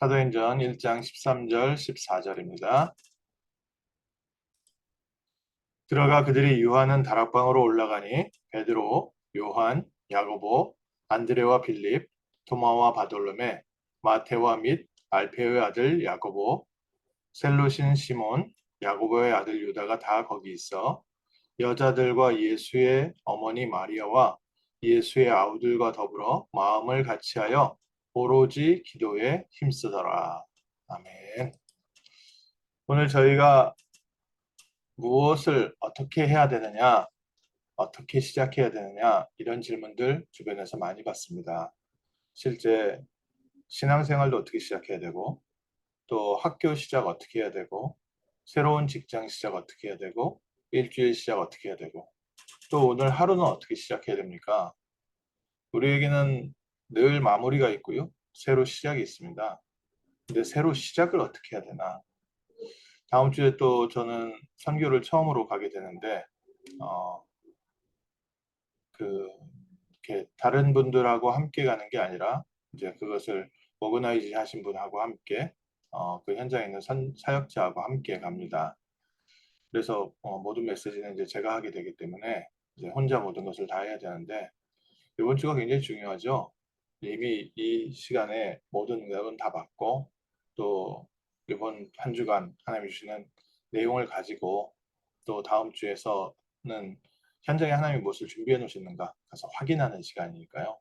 사도행전 1장 13절 14절입니다. 들어가 그들이 유하는 다락방으로 올라가니 베드로, 요한, 야고보, 안드레와 빌립, 도마와 바돌로메, 마테와 및 알페오의 아들 야고보, 셀로신 시몬, 야고보의 아들 유다가 다 거기 있어 여자들과 예수의 어머니 마리아와 예수의 아우들과 더불어 마음을 같이하여 오로지 기도에 힘쓰더라. 아멘. 오늘 저희가 무엇을 어떻게 해야 되느냐, 어떻게 시작해야 되느냐, 이런 질문들 주변에서 많이 받습니다. 실제 신앙생활도 어떻게 시작해야 되고, 또 학교 시작 어떻게 해야 되고, 새로운 직장 시작 어떻게 해야 되고, 일주일 시작 어떻게 해야 되고, 또 오늘 하루는 어떻게 시작해야 됩니까? 우리에게는 늘 마무리가 있고요, 새로 시작이 있습니다. 근데 새로 시작을 어떻게 해야 되나? 다음 주에 또 저는 선교를 처음으로 가게 되는데, 이렇게 다른 분들하고 함께 가는 게 아니라 이제 그것을 오거나이즈 하신 분하고 함께 그 현장에 있는 사역자하고 함께 갑니다. 그래서 모든 메시지는 이제 제가 하게 되기 때문에 이제 혼자 모든 것을 다 해야 되는데 이번 주가 굉장히 중요하죠. 이미 이 시간에 모든 응답은 다 받고 또 이번 한 주간 하나님이 주시는 내용을 가지고 또 다음 주에서는 현장에 하나님이 무엇을 준비해 놓으셨는가 가서 확인하는 시간이니까요.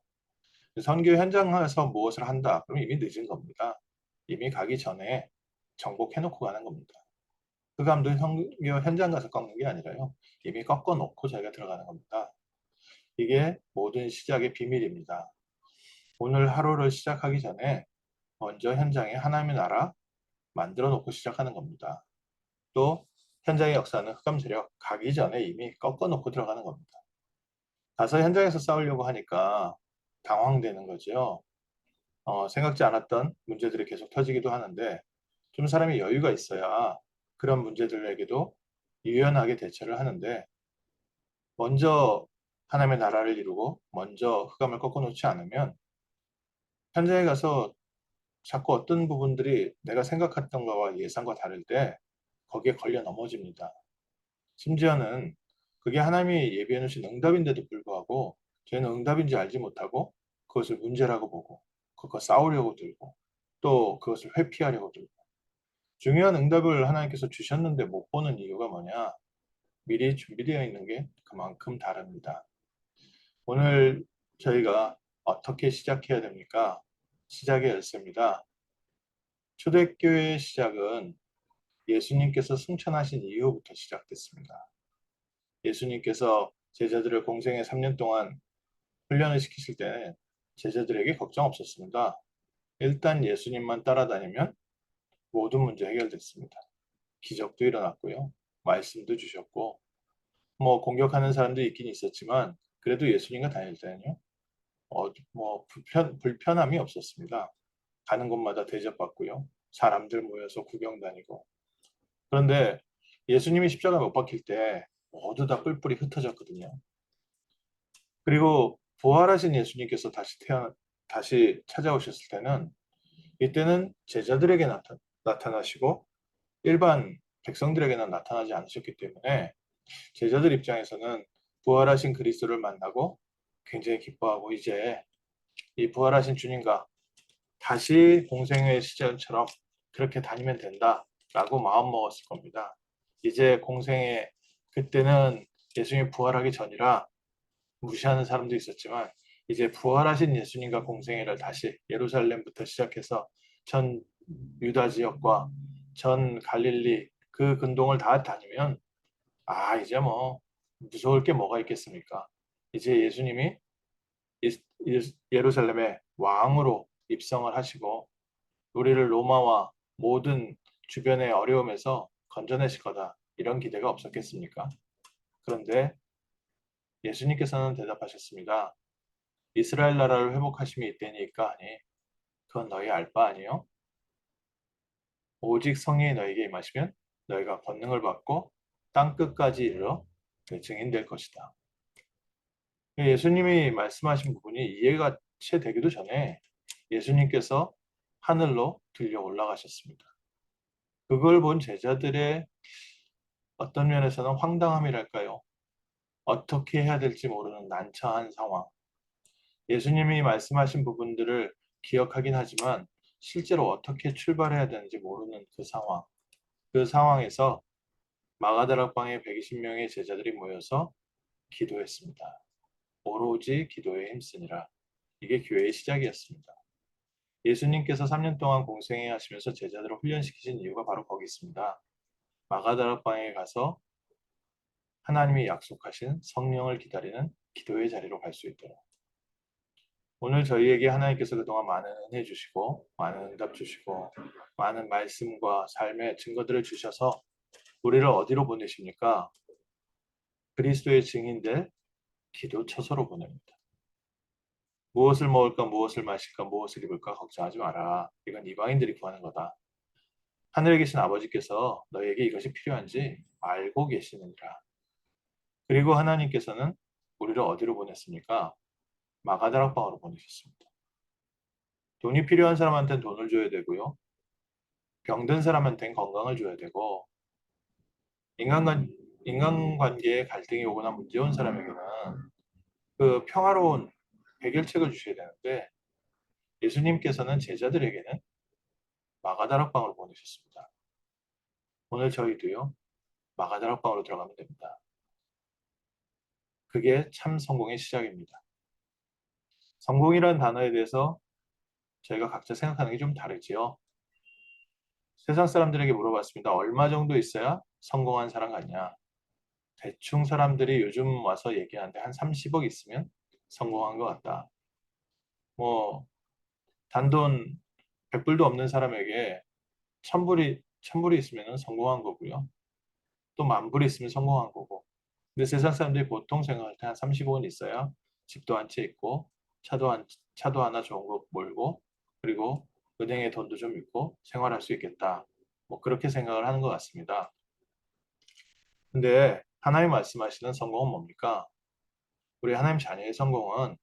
선교 현장에서 무엇을 한다? 그럼 이미 늦은 겁니다. 이미 가기 전에 정복해 놓고 가는 겁니다. 흑암도 선교 현장 가서 꺾는 게 아니라요. 이미 꺾어 놓고 저희가 들어가는 겁니다. 이게 모든 시작의 비밀입니다. 오늘 하루를 시작하기 전에 먼저 현장에 하나님의 나라 만들어 놓고 시작하는 겁니다. 또 현장의 역사는 흑암 세력 가기 전에 이미 꺾어 놓고 들어가는 겁니다. 가서 현장에서 싸우려고 하니까 당황되는 거죠. 생각지 않았던 문제들이 계속 터지기도 하는데 좀 사람이 여유가 있어야 그런 문제들에게도 유연하게 대처를 하는데 먼저 하나님의 나라를 이루고 먼저 흑암을 꺾어놓지 않으면 현장에 가서 자꾸 어떤 부분들이 내가 생각했던 거와 예상과 다를 때 거기에 걸려 넘어집니다. 심지어는 그게 하나님이 예비해 놓으신 응답인데도 불구하고 저희는 응답인지 알지 못하고 그것을 문제라고 보고 그거 싸우려고 들고 또 그것을 회피하려고 들고 중요한 응답을 하나님께서 주셨는데 못 보는 이유가 뭐냐? 미리 준비되어 있는 게 그만큼 다릅니다. 오늘 저희가 어떻게 시작해야 됩니까? 시작의 열쇠입니다. 초대교회의 시작은 예수님께서 승천하신 이후부터 시작됐습니다. 예수님께서 제자들을 공생애 3년 동안 훈련을 시키실 때 제자들에게 걱정 없었습니다. 일단 예수님만 따라다니면 모든 문제 해결됐습니다. 기적도 일어났고요. 말씀도 주셨고 뭐 공격하는 사람도 있긴 있었지만 그래도 예수님과 다닐 때는요. 불편함이 없었습니다. 가는 곳마다 대접받고요. 사람들 모여서 구경 다니고. 그런데 예수님이 십자가 못 박힐 때 모두 다 뿔뿔이 흩어졌거든요. 그리고 부활하신 예수님께서 다시 찾아오셨을 때는 이때는 제자들에게 나타나시고 일반 백성들에게는 나타나지 않으셨기 때문에 제자들 입장에서는 부활하신 그리스도를 만나고 굉장히 기뻐하고 이제 이 부활하신 주님과 다시 공생의 시절처럼 그렇게 다니면 된다라고 마음먹었을 겁니다. 이제 공생의 그때는 예수님이 부활하기 전이라 무시하는 사람도 있었지만 이제 부활하신 예수님과 공생애를 다시 예루살렘부터 시작해서 전 유다 지역과 전 갈릴리 그 근동을 다 다니면 이제 뭐 무서울 게 뭐가 있겠습니까? 이제 예수님이 예루살렘의 왕으로 입성을 하시고 우리를 로마와 모든 주변의 어려움에서 건져내실 거다. 이런 기대가 없었겠습니까? 그런데 예수님께서는 대답하셨습니다. 이스라엘 나라를 회복하심이 이때니까 하니 그건 너희 알 바 아니요? 오직 성령이 너에게 임하시면 너희가 권능을 받고 땅 끝까지 이르러 내 증인 될 것이다. 예수님이 말씀하신 부분이 이해가 채 되기도 전에 예수님께서 하늘로 들려 올라가셨습니다. 그걸 본 제자들의 어떤 면에서는 황당함이랄까요? 어떻게 해야 될지 모르는 난처한 상황. 예수님이 말씀하신 부분들을 기억하긴 하지만 실제로 어떻게 출발해야 되는지 모르는 그 상황. 그 상황에서 마가다락방에 120명의 제자들이 모여서 기도했습니다. 오로지 기도에 힘쓰니라. 이게 교회의 시작이었습니다. 예수님께서 3년 동안 공생애 하시면서 제자들을 훈련시키신 이유가 바로 거기 있습니다. 마가다락방에 가서 하나님이 약속하신 성령을 기다리는 기도의 자리로 갈 수 있도록. 오늘 저희에게 하나님께서 그동안 많은 은혜 주시고 많은 응답 주시고 많은 말씀과 삶의 증거들을 주셔서 우리를 어디로 보내십니까? 그리스도의 증인들 기도 처소로 보냅니다. 무엇을 먹을까, 무엇을 마실까, 무엇을 입을까 걱정하지 마라. 이건 이방인들이 구하는 거다. 하늘에 계신 아버지께서 너에게 이것이 필요한지 알고 계시느니라. 그리고 하나님께서는 우리를 어디로 보냈습니까? 마가다락방으로 보내셨습니다. 돈이 필요한 사람한테는 돈을 줘야 되고요. 병든 사람한테는 건강을 줘야 되고 인간관, 인간관계에 갈등이 오거나 문제 온 사람에게는 그 평화로운 해결책을 주셔야 되는데 예수님께서는 제자들에게는 마가다락방으로 보내셨습니다. 오늘 저희도요. 마가다락방으로 들어가면 됩니다. 그게 참 성공의 시작입니다. 성공이라는 단어에 대해서 저희가 각자 생각하는 게 좀 다르지요. 세상 사람들에게 물어봤습니다. 얼마 정도 있어야 성공한 사람 같냐? 대충 사람들이 요즘 와서 얘기하는데 한 30억 있으면 성공한 것 같다. 뭐 단돈 100불도 없는 사람에게 1000불이 있으면 성공한 거고요. 또 10,000불이 있으면 성공한 거고. 근데 세상 사람들이 보통 생각할 때 한 30억은 있어야 집도 한 채 있고 차도 하나 좋은 거 몰고 그리고 은행에 돈도 좀 있고 생활할 수 있겠다. 뭐 그렇게 생각을 하는 것 같습니다. 근데 하나님 말씀하시는 성공은 뭡니까? 우리 하나님 자녀의 성공은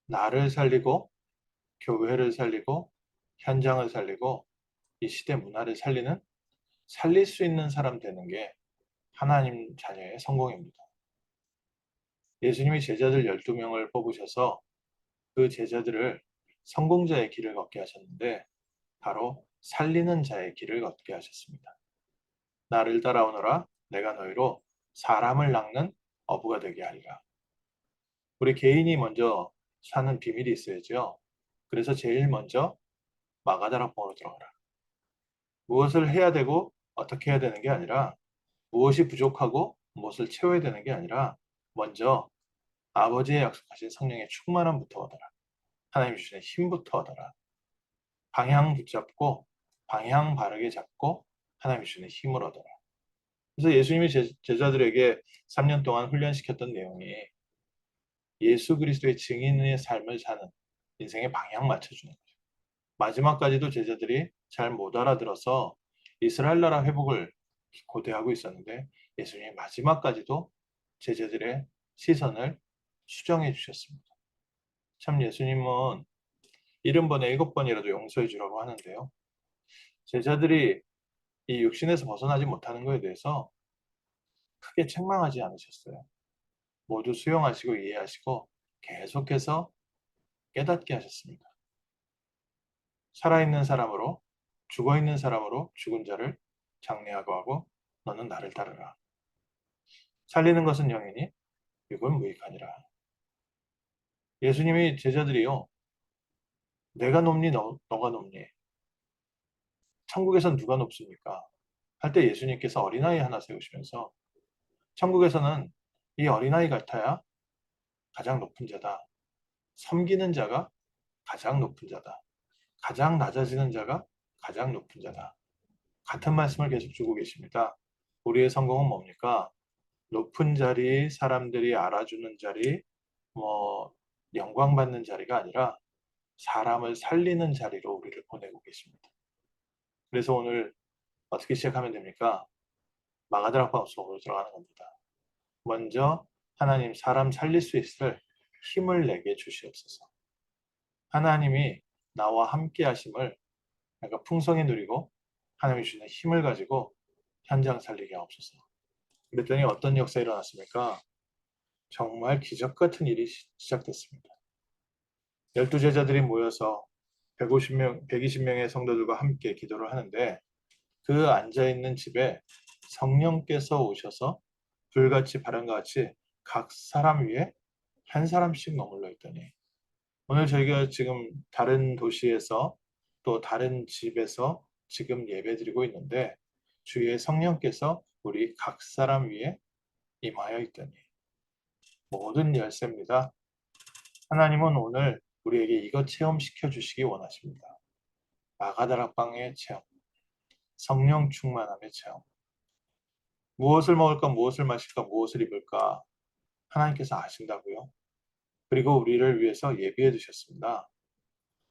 나를 살리고 교회를 살리고 현장을 살리고 이 시대 문화를 살릴 수 있는 사람 되는 게 하나님 자녀의 성공입니다. 예수님이 제자들 12명을 뽑으셔서 그 제자들을 성공자의 길을 걷게 하셨는데 바로 살리는 자의 길을 걷게 하셨습니다. 나를 따라오너라 내가 너희로 사람을 낚는 어부가 되게 하리라. 우리 개인이 먼저 사는 비밀이 있어야죠. 그래서 제일 먼저 마가다락방으로 들어가라. 무엇을 해야 되고 어떻게 해야 되는 게 아니라 무엇이 부족하고 무엇을 채워야 되는 게 아니라 먼저 아버지의 약속하신 성령의 충만함부터 얻어라. 하나님 주시는 힘부터 얻어라. 방향 붙잡고 방향 바르게 잡고 하나님 주시는 힘을 얻어라. 그래서 예수님이 제자들에게 3년 동안 훈련시켰던 내용이 예수 그리스도의 증인의 삶을 사는 인생의 방향 맞춰주는 거죠. 마지막까지도 제자들이 잘 못 알아들어서 이스라엘 나라 회복을 고대하고 있었는데 예수님이 마지막까지도 제자들의 시선을 수정해 주셨습니다. 참 예수님은 70번에 7번이라도 용서해 주라고 하는데요. 제자들이 이 육신에서 벗어나지 못하는 것에 대해서 크게 책망하지 않으셨어요. 모두 수용하시고 이해하시고 계속해서 깨닫게 하셨습니다. 살아있는 사람으로 죽어있는 사람으로 죽은 자를 장례하고 하고 너는 나를 따르라. 살리는 것은 영이니 육은 무익하니라. 예수님이 제자들이요. 내가 높니 너가 높니 천국에선 누가 높습니까? 할 때 예수님께서 어린아이 하나 세우시면서 천국에서는 이 어린아이 같아야 가장 높은 자다. 섬기는 자가 가장 높은 자다. 가장 낮아지는 자가 가장 높은 자다. 같은 말씀을 계속 주고 계십니다. 우리의 성공은 뭡니까? 높은 자리, 사람들이 알아주는 자리, 뭐 영광받는 자리가 아니라 사람을 살리는 자리로 우리를 보내고 계십니다. 그래서 오늘 어떻게 시작하면 됩니까? 마가다락방 속으로 들어가는 겁니다. 먼저 하나님 사람 살릴 수 있을 힘을 내게 주시옵소서. 하나님이 나와 함께 하심을 내가 풍성히 누리고 하나님이 주시는 힘을 가지고 현장 살리게 하옵소서. 그랬더니 어떤 역사가 일어났습니까? 정말 기적 같은 일이 시작됐습니다. 12제자들이 모여서 150명, 120명의 성도들과 함께 기도를 하는데 그 앉아있는 집에 성령께서 오셔서 불같이 바람과 같이 각 사람 위에 한 사람씩 머물러 있더니 오늘 저희가 지금 다른 도시에서 또 다른 집에서 지금 예배드리고 있는데 주의 성령께서 우리 각 사람 위에 임하여 있더니 모든 열쇠입니다. 하나님은 오늘 우리에게 이것 체험시켜 주시기 원하십니다. 마가다락방의 체험, 성령 충만함의 체험. 무엇을 먹을까, 무엇을 마실까, 무엇을 입을까 하나님께서 아신다고요. 그리고 우리를 위해서 예비해 두셨습니다.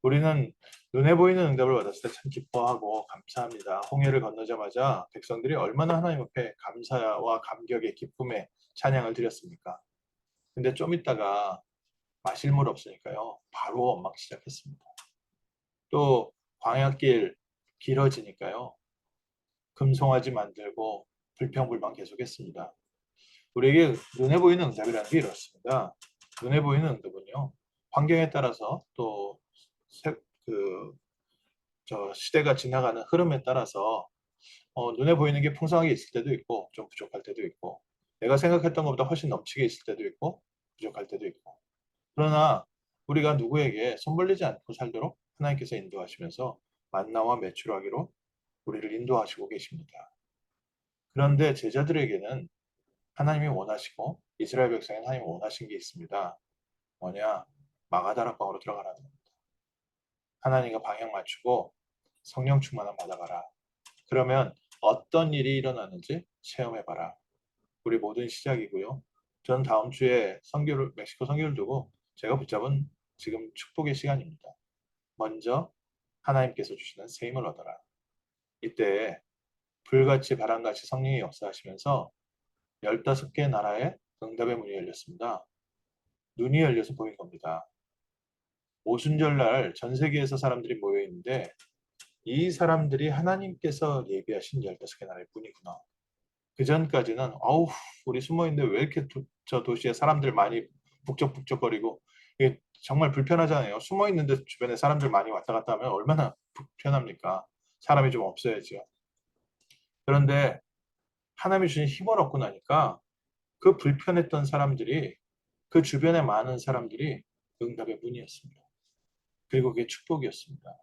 우리는 눈에 보이는 응답을 받았을 때 참 기뻐하고 감사합니다. 홍해를 건너자마자 백성들이 얼마나 하나님 앞에 감사와 감격의 기쁨의 찬양을 드렸습니까? 근데 좀 있다가 마실 물 없으니까요. 바로 원망 시작했습니다. 또 광야길 길어지니까요. 금송아지 만들고 불평불만 계속했습니다. 우리에게 눈에 보이는 응답이라는 게 이렇습니다. 눈에 보이는 응답은요. 환경에 따라서 또 시대가 지나가는 흐름에 따라서 눈에 보이는 게 풍성하게 있을 때도 있고 좀 부족할 때도 있고 내가 생각했던 것보다 훨씬 넘치게 있을 때도 있고 부족할 때도 있고 그러나 우리가 누구에게 손벌리지 않고 살도록 하나님께서 인도하시면서 만나와 매출하기로 우리를 인도하시고 계십니다. 그런데 제자들에게는 하나님이 원하시고 이스라엘 백성에는 하나님이 원하신 게 있습니다. 뭐냐? 마가다락방으로 들어가라는 겁니다. 하나님과 방향 맞추고 성령 충만함 받아가라. 그러면 어떤 일이 일어나는지 체험해봐라. 우리 모든 시작이고요. 저는 다음 주에 멕시코 선교를 두고 제가 붙잡은 지금 축복의 시간입니다. 먼저 하나님께서 주시는 새 힘을 얻어라. 이때 불같이 바람같이 성령이 역사하시면서 15개 나라의 응답의 문이 열렸습니다. 눈이 열려서 보인 겁니다. 오순절날 전 세계에서 사람들이 모여 있는데 이 사람들이 하나님께서 예비하신 15개 나라의 분이구나. 그 전까지는 아우 우리 숨어 있는데 왜 이렇게 저 도시에 사람들 많이 북적북적거리고 이게 정말 불편하잖아요. 숨어 있는데 주변에 사람들 많이 왔다 갔다 하면 얼마나 불편합니까? 사람이 좀 없어야죠. 그런데 하나님이 주신 힘을 얻고 나니까 그 불편했던 사람들이 그 주변에 많은 사람들이 응답의 문이었습니다. 그리고 그게 축복이었습니다.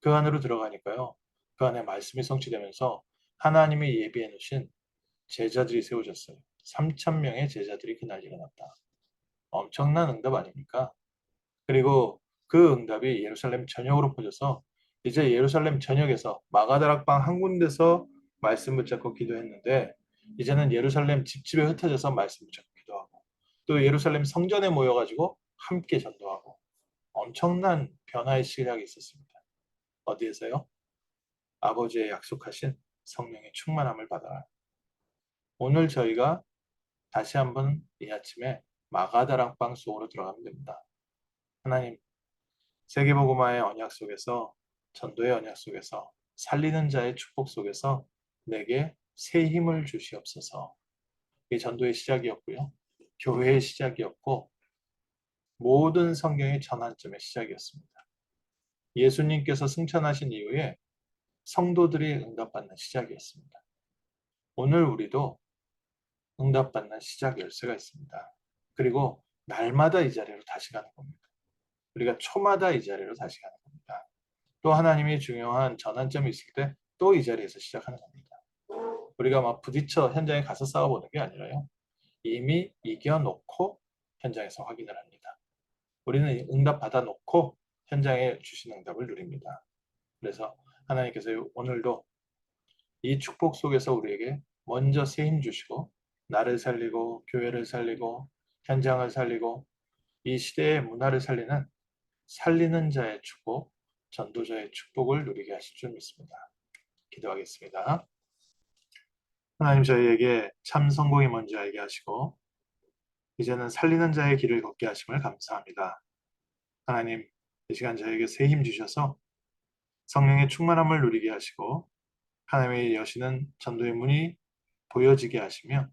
그 안으로 들어가니까요. 그 안에 말씀이 성취되면서 하나님이 예비해 놓으신 제자들이 세워졌어요. 3,000명의 제자들이 그날 일어났다. 엄청난 응답 아닙니까? 그리고 그 응답이 예루살렘 전역으로 퍼져서 이제 예루살렘 전역에서 마가다락방 한 군데서 말씀 붙잡고 기도했는데 이제는 예루살렘 집집에 흩어져서 말씀 붙잡고 기도하고 또 예루살렘 성전에 모여가지고 함께 전도하고 엄청난 변화의 시작이 있었습니다. 어디에서요? 아버지의 약속하신 성령의 충만함을 받아라. 오늘 저희가 다시 한번 이 아침에 마가다락방 속으로 들어가면 됩니다. 하나님, 세계복음화의 언약 속에서 전도의 언약 속에서 살리는 자의 축복 속에서 내게 새 힘을 주시옵소서. 이게 전도의 시작이었고요. 교회의 시작이었고 모든 성경의 전환점의 시작이었습니다. 예수님께서 승천하신 이후에 성도들이 응답받는 시작이었습니다. 오늘 우리도 응답받는 시작 열쇠가 있습니다. 그리고 날마다 이 자리로 다시 가는 겁니다. 우리가 초마다 이 자리로 다시 가는 겁니다. 또 하나님이 중요한 전환점이 있을 때 또 이 자리에서 시작하는 겁니다. 우리가 막 부딪혀 현장에 가서 싸워보는 게 아니라요. 이미 이겨놓고 현장에서 확인을 합니다. 우리는 응답 받아놓고 현장에 주신 응답을 누립니다. 그래서 하나님께서 오늘도 이 축복 속에서 우리에게 먼저 새 힘 주시고 나를 살리고 교회를 살리고 현장을 살리고 이 시대의 문화를 살리는 자의 축복, 전도자의 축복을 누리게 하실 줄 믿습니다. 기도하겠습니다. 하나님 저희에게 참 성공이 뭔지 알게 하시고 이제는 살리는 자의 길을 걷게 하심을 감사합니다. 하나님 이 시간 저에게 새 힘 주셔서 성령의 충만함을 누리게 하시고 하나님의 여시는 전도의 문이 보여지게 하시며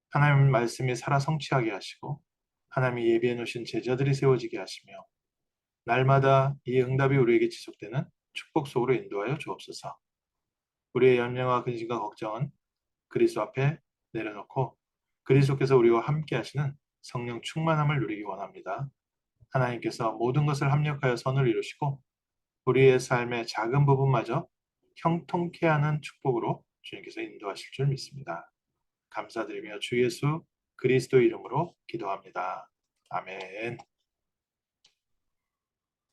하나님 말씀이 살아 성취하게 하시고 하나님이 예비해 놓으신 제자들이 세워지게 하시며 날마다 이 응답이 우리에게 지속되는 축복 속으로 인도하여 주옵소서. 우리의 염려와 근심과 걱정은 그리스도 앞에 내려놓고 그리스도께서 우리와 함께 하시는 성령 충만함을 누리기 원합니다. 하나님께서 모든 것을 합력하여 선을 이루시고 우리의 삶의 작은 부분마저 형통케 하는 축복으로 주님께서 인도하실 줄 믿습니다. 감사드리며 주 예수 그리스도 이름으로 기도합니다. 아멘.